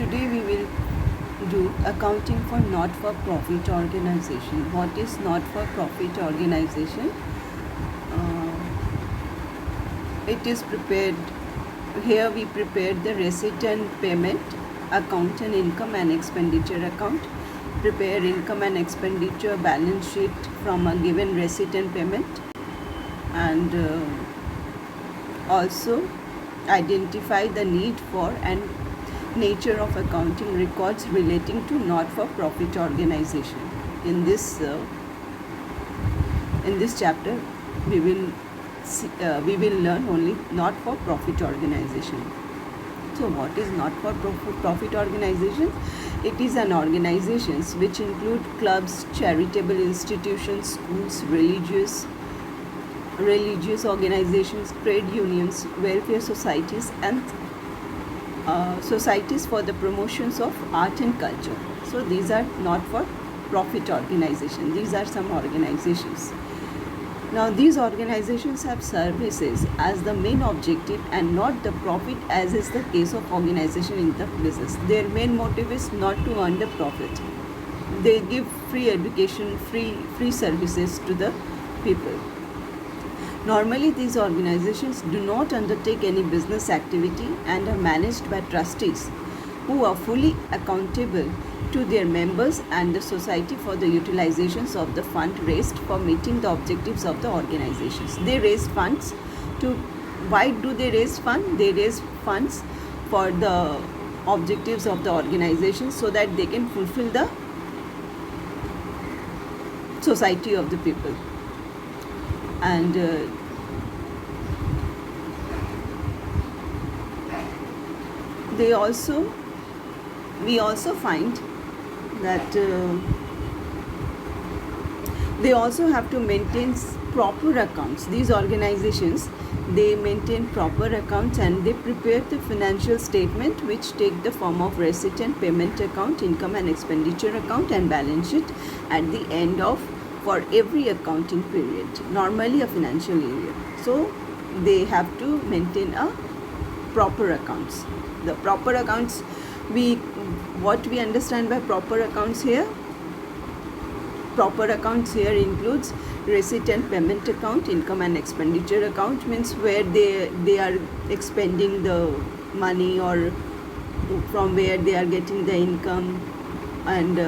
today we will do accounting for not-for-profit organization. What is not-for-profit organization? It is prepared. Here we prepared the receipt and payment account and income and expenditure account. Prepare income and expenditure balance sheet from a given receipt and payment, and also identify the need for and nature of accounting records relating to not-for-profit organization. In this chapter, we will learn only not-for-profit organization. So, what is not-for-profit organization? It is an organizations which include clubs, charitable institutions, schools, religious organizations, trade unions, welfare societies, and societies for the promotions of art and culture. So these are not-for-profit organizations. These are some organizations. Now these organizations have services as the main objective and not the profit, as is the case of organization in the business. Their main motive is not to earn the profit. They give free education, free services to the people. Normally, these organizations do not undertake any business activity and are managed by trustees who are fully accountable to their members and the society for the utilizations of the fund raised for meeting the objectives of the organizations. They raise funds to, why do they raise funds? They raise funds for the objectives of the organization so that they can fulfill the society of the people. And we also find that they also have to maintain proper accounts. These organizations, they maintain proper accounts and they prepare the financial statement which take the form of receipt and payment account, income and expenditure account, and balance sheet at the end of for every accounting period, normally a financial year. So they have to maintain a proper accounts. The proper accounts, what we understand by proper accounts here? Proper accounts here includes receipt and payment account, income and expenditure account, means where they are expending the money or from where they are getting the income, and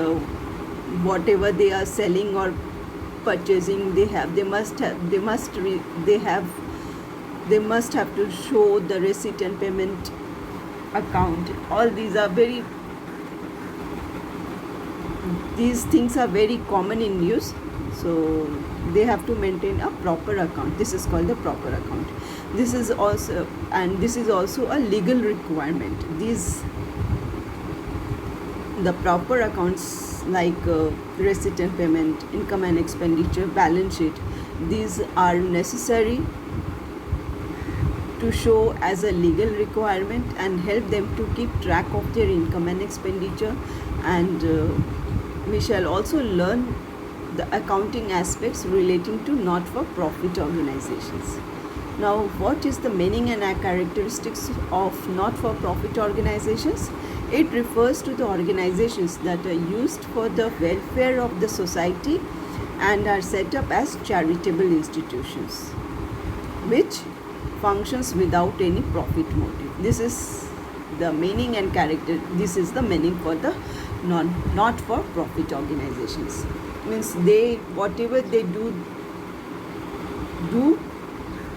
whatever they are selling or purchasing, they must have to show the receipt and payment account. All these things are very common in use, so they have to maintain a proper account. This is called the proper account. This is also a legal requirement. The proper accounts like receipt and payment, income and expenditure, balance sheet, these are necessary to show as a legal requirement and help them to keep track of their income and expenditure. And we shall also learn the accounting aspects relating to not-for-profit organizations. Now, what is the meaning and characteristics of not-for-profit organizations? It refers to the organizations that are used for the welfare of the society and are set up as charitable institutions, which functions without any profit motive. This is the meaning and character. This is the meaning for the not-for-profit organizations. Means whatever they do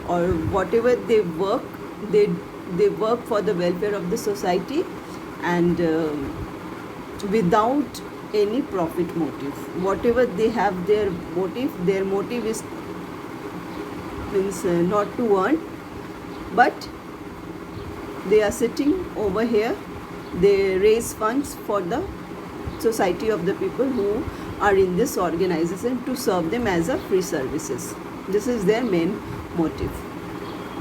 or whatever they work, they work for the welfare of the society and without any profit motive. Whatever they have, their motive is not to earn, but they are sitting over here. They raise funds for the society of the people who are in this organization to serve them as a free services. This is their main motive.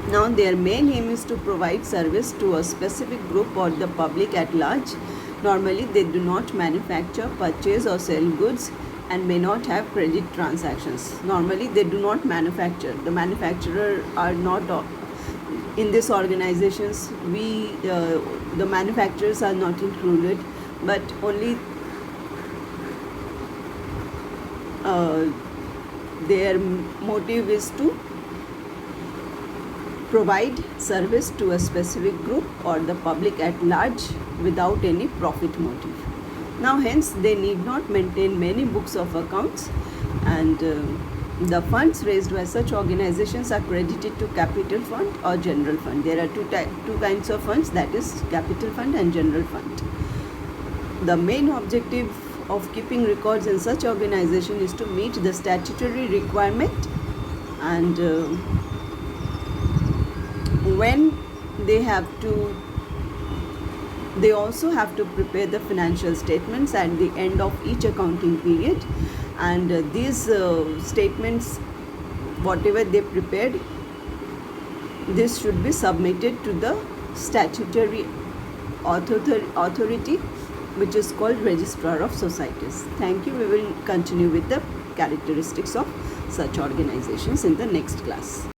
Now their main aim is to provide service to a specific group or the public at large. Normally they do not manufacture, purchase or sell goods and may not have credit transactions. Normally they do not manufacture. The manufacturer are not in these organizations. the manufacturers are not included, but only their motive is to provide service to a specific group or the public at large without any profit motive. Now hence they need not maintain many books of accounts, and the funds raised by such organizations are credited to capital fund or general fund. There are two kinds of funds, that is capital fund and general fund. The main objective of keeping records in such organization is to meet the statutory requirement, and when they also have to prepare the financial statements at the end of each accounting period, and these statements, whatever they prepared, this should be submitted to the statutory authority, which is called Registrar of Societies. Thank you. We will continue with the characteristics of such organizations in the next class.